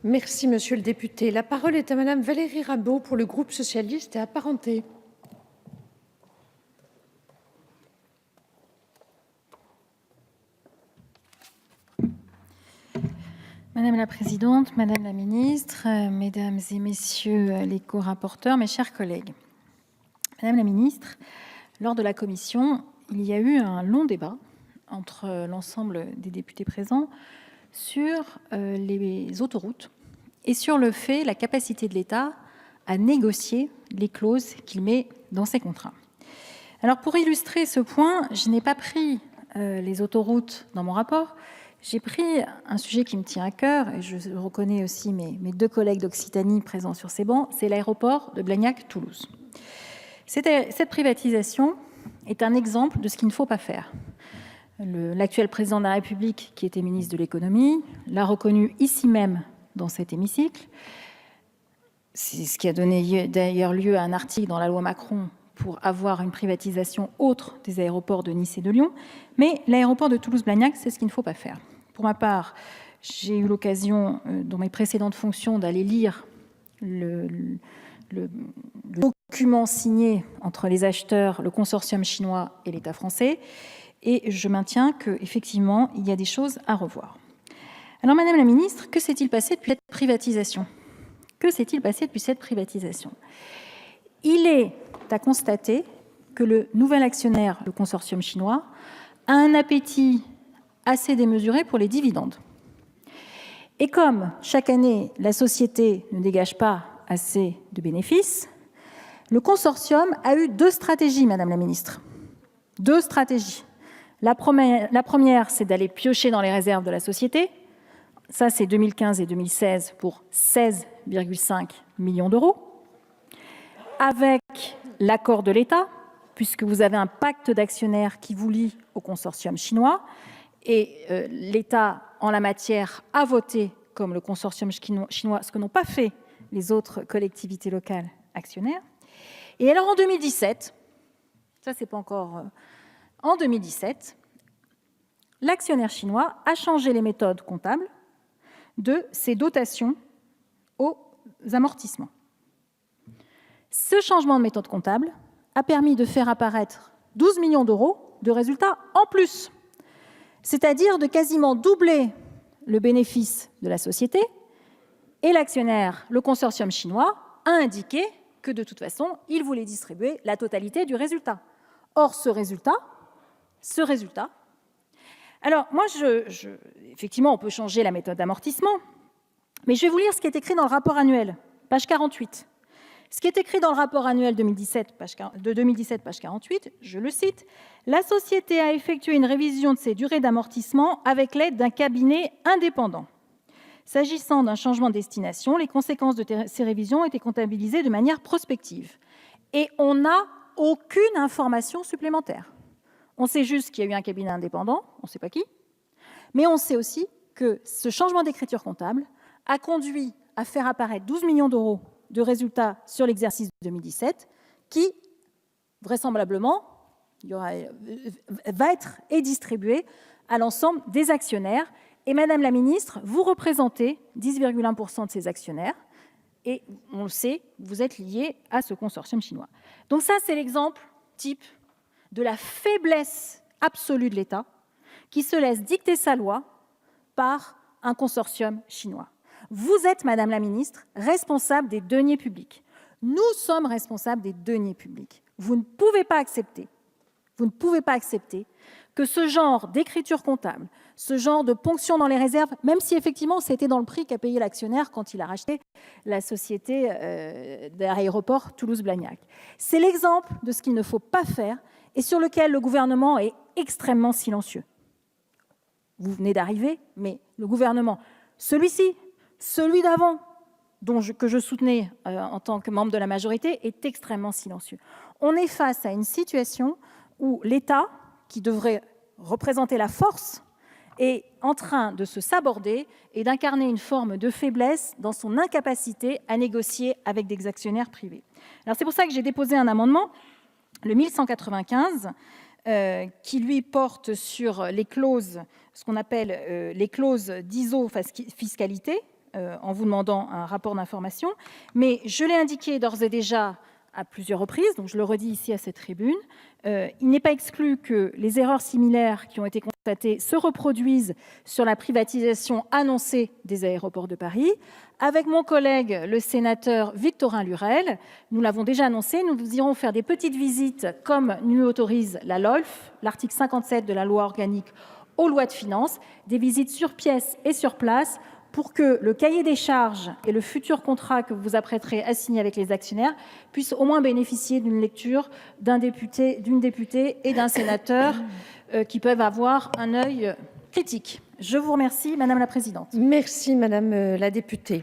Merci, monsieur le député. La parole est à madame Valérie Rabault pour le groupe socialiste et apparenté. Madame la présidente, madame la ministre, mesdames et messieurs les co-rapporteurs, mes chers collègues. Madame la ministre, lors de la commission, il y a eu un long débat entre l'ensemble des députés présents sur les autoroutes et sur la capacité de l'État à négocier les clauses qu'il met dans ses contrats. Alors pour illustrer ce point, je n'ai pas pris les autoroutes dans mon rapport. J'ai pris un sujet qui me tient à cœur, et je reconnais aussi mes deux collègues d'Occitanie présents sur ces bancs, c'est l'aéroport de Blagnac-Toulouse. Cette privatisation est un exemple de ce qu'il ne faut pas faire. L'actuel président de la République, qui était ministre de l'économie, l'a reconnu ici même dans cet hémicycle. C'est ce qui a donné d'ailleurs lieu à un article dans la loi Macron pour avoir une privatisation autre des aéroports de Nice et de Lyon. Mais l'aéroport de Toulouse-Blagnac, c'est ce qu'il ne faut pas faire. Pour ma part, j'ai eu l'occasion, dans mes précédentes fonctions, d'aller lire le document signé entre les acheteurs, le consortium chinois et l'État français. Et je maintiens qu'effectivement, il y a des choses à revoir. Alors, Madame la Ministre, que s'est-il passé depuis cette privatisation ? Que s'est-il passé depuis cette privatisation ? Il est à constater que le nouvel actionnaire, le consortium chinois, a un appétit assez démesuré pour les dividendes. Et comme chaque année, la société ne dégage pas assez de bénéfices, le consortium a eu deux stratégies, Madame la Ministre. Deux stratégies. La première, c'est d'aller piocher dans les réserves de la société. Ça, c'est 2015 et 2016 pour 16,5 millions d'euros. Avec l'accord de l'État, puisque vous avez un pacte d'actionnaires qui vous lie au consortium chinois, et l'État, en la matière, a voté comme le consortium chinois, ce que n'ont pas fait les autres collectivités locales actionnaires. Et alors en 2017, ça c'est pas encore... En 2017, l'actionnaire chinois a changé les méthodes comptables de ses dotations aux amortissements. Ce changement de méthode comptable a permis de faire apparaître 12 millions d'euros de résultats en plus, c'est-à-dire de quasiment doubler le bénéfice de la société, et l'actionnaire, le consortium chinois, a indiqué que de toute façon, il voulait distribuer la totalité du résultat. Or, ce résultat, alors moi, effectivement, on peut changer la méthode d'amortissement, mais je vais vous lire ce qui est écrit dans le rapport annuel, page 48. Ce qui est écrit dans le rapport annuel de 2017, page 48, je le cite, « La société a effectué une révision de ses durées d'amortissement avec l'aide d'un cabinet indépendant. S'agissant d'un changement de destination, les conséquences de ces révisions ont été comptabilisées de manière prospective. » Et on n'a aucune information supplémentaire. On sait juste qu'il y a eu un cabinet indépendant, on ne sait pas qui, mais on sait aussi que ce changement d'écriture comptable a conduit à faire apparaître 12 millions d'euros de résultats sur l'exercice 2017, qui, vraisemblablement, va être distribué à l'ensemble des actionnaires. Et Madame la Ministre, vous représentez 10,1% de ces actionnaires, et on le sait, vous êtes lié à ce consortium chinois. Donc ça, c'est l'exemple type de la faiblesse absolue de l'État, qui se laisse dicter sa loi par un consortium chinois. Vous êtes, Madame la Ministre, responsable des deniers publics. Nous sommes responsables des deniers publics. Vous ne pouvez pas accepter que ce genre d'écriture comptable, ce genre de ponction dans les réserves, même si effectivement c'était dans le prix qu'a payé l'actionnaire quand il a racheté la société d'aéroport Toulouse-Blagnac. C'est l'exemple de ce qu'il ne faut pas faire et sur lequel le gouvernement est extrêmement silencieux. Vous venez d'arriver, mais le gouvernement, celui-ci, celui d'avant, que je soutenais en tant que membre de la majorité, est extrêmement silencieux. On est face à une situation où l'État, qui devrait représenter la force, est en train de se saborder et d'incarner une forme de faiblesse dans son incapacité à négocier avec des actionnaires privés. Alors c'est pour ça que j'ai déposé un amendement, le 1195, qui lui porte sur les clauses, ce qu'on appelle les clauses d'iso-fiscalité, en vous demandant un rapport d'information, mais je l'ai indiqué d'ores et déjà à plusieurs reprises, donc je le redis ici à cette tribune, il n'est pas exclu que les erreurs similaires qui ont été constatées se reproduisent sur la privatisation annoncée des aéroports de Paris. Avec mon collègue, le sénateur Victorin Lurel, nous l'avons déjà annoncé, nous irons faire des petites visites, comme nous l'autorise la LOLF, l'article 57 de la loi organique aux lois de finances, des visites sur pièce et sur place, pour que le cahier des charges et le futur contrat que vous vous apprêterez à signer avec les actionnaires puissent au moins bénéficier d'une lecture d'un député, d'une députée et d'un sénateur qui peuvent avoir un œil critique. Je vous remercie, Madame la Présidente. Merci, Madame la députée.